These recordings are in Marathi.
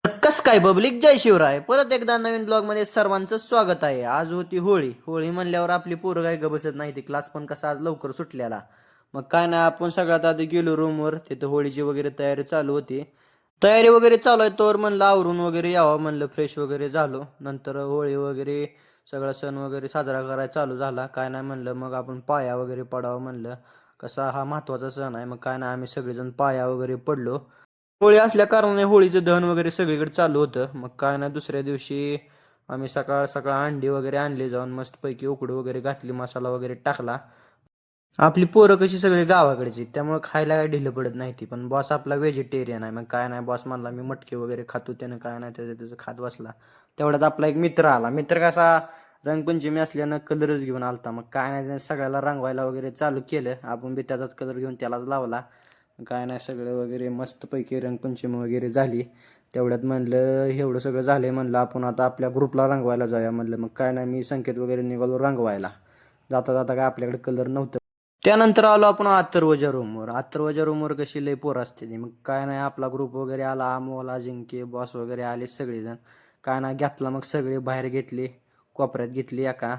कस काय पब्लिक, जय शिवराय. परत एकदा नवीन ब्लॉग मध्ये सर्वांचं स्वागत आहे. आज होती होळी. होळी म्हणल्यावर आपली पोरं काय ग बसत नाही. ती क्लास पण कसा आज लवकर सुटलेला. मग काय नाही, आपण सगळ्यात आधी गेलो रूमवर. तिथं होळीची वगैरे तयारी चालू होती. तयारी वगैरे चालू आहे तोवर म्हणलं आवरून वगैरे यावं, म्हणलं फ्रेश वगैरे झालो. नंतर होळी वगैरे सगळा सण वगैरे साजरा करायला चालू झाला. काय नाही म्हणलं मग आपण पाया वगैरे पडावं म्हणलं. कसा हा महत्वाचा सण आहे. मग काय नाही, आम्ही सगळेजण पाया वगैरे पडलो. होळी असल्या कारणाने होळीचं दहन वगैरे सगळीकडे चालू होतं. मग काय ना, दुसऱ्या दिवशी आम्ही सकाळ सकाळ अंडी वगैरे आणली, जाऊन मस्तपैकी उकडू वगैरे घातली, मसाला वगैरे टाकला. आपली पोरं कशी सगळी गावाकडची, त्यामुळे खायला काय ढिलं पडत नाही ती. पण बॉस आपला व्हेजिटेरियन आहे. मग काय नाही, बॉस म्हणला मी मटकी वगैरे खातो, त्यानं काय नाही त्याचं त्याचं खात बसला. तेवढ्यात आपला एक मित्र आला. मित्र कसा रंगपंचमी असल्यानं कलरच घेऊन आलता. मग काय नाही, त्याने सगळ्याला रंगवायला वगैरे चालू केलं. आपण बी त्याचाच कलर घेऊन त्यालाच लावला. काय नाही, सगळं वगैरे मस्तपैकी रंगपंचमी वगैरे झाली. तेवढ्यात म्हणलं एवढं सगळं झालंय, म्हणलं आपण आता आपल्या ग्रुपला रंगवायला जाऊया म्हणलं. मग काय नाही, मी संकेत वगैरे निघालो रंगवायला. जाता जाता काय आपल्याकडे कलर नव्हतं. त्यानंतर आलो आपण अथर्वच्या रूमवर. अथर्वच्या रूमवर कशी लई पोरं असते ती. मग काय नाही, आपला ग्रुप वगैरे आला, अमोल, अजिंक्य, बॉस वगैरे आले सगळेजण. काय नाही घेतला, मग सगळे बाहेर घेतली, कोपऱ्यात घेतली एका,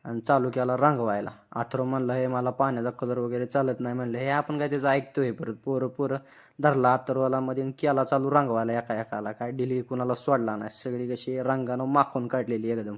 आणि चालू केला रंगवायला. अथर्व म्हणलं हे मला पाण्याचा कलर वगैरे चालत नाही म्हणलं. हे आपण काय त्याचं ऐकतोय. परत पोरं पोरं धरला अथर्वला मध्ये आणि केला चालू रंगवायला एका एकाला. काय डिली कुणाला सोडला नाही. सगळी कशी रंगानं माखून काढलेली एकदम.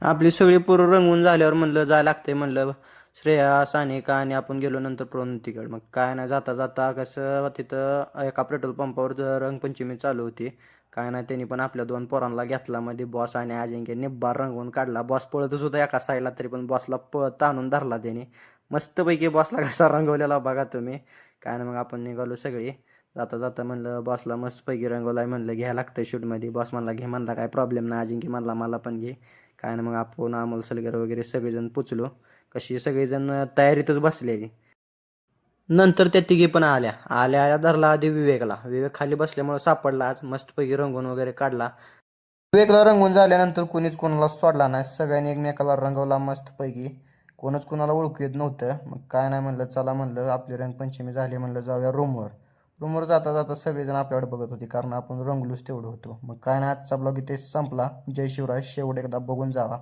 आपली सगळी पोरं रंगवून झाल्यावर म्हणलं जायला लागतंय म्हणलं. श्रेया, सानिका आणि आपण गेलो नंतर प्रणतिकड. मग काय नाही, जाता जाता कसं तिथं एका पेट्रोल पंपावर रंगपंचमी चालू होती. काय नाही, त्यांनी पण आपल्या दोन पोरांना घेतला मध्ये, बॉस आणि अजिंक्य निब्बार रंगवून काढला. बॉस पळतच होता एका साईडला, तरी पण बॉसला ताणून धरला त्यांनी. मस्तपैकी बॉसला कसा रंगवलेला बघा तुम्ही. काय नाही, मग आपण निघालो सगळी. जाता जाता म्हणलं बॉसला मस्तपैकी रंगवलाय, म्हणलं घ्या लागतं शूटमध्ये. बॉस म्हणला घे म्हणला, काय प्रॉब्लेम नाही. अजिंक्य म्हणला मला पण घे. काय नाही, मग आपण अमोल सलगर वगैरे सगळेजण पुचलो. कशी सगळेजण तयारीतच बसलेली. नंतर त्या तिघी पण आल्या आल्या आल्या धरला आधी विवेकला. विवेक खाली बसल्यामुळे सापडला आज. मस्तपैकी रंगून वगैरे काढला. विवेकला रंगून झाल्यानंतर कोणीच कोणाला सोडला नाही. सगळ्यांनी एकमेकाला रंगवला मस्तपैकी. कोणच कोणाला ओळखू येत नव्हतं. मग काय नाही म्हणलं, चला म्हणलं आपली रंगपंचमी झाली, म्हणलं जाऊया रूमवर. रूमवर जाता जाता सगळेजण आपल्याकडे बघत होते, कारण आपण रंगलोच तेवढं होतो. मग काय नाही, आजचा ब्लॉग इथे संपला. जय शिवराय. शेवट एकदा बघून जावा.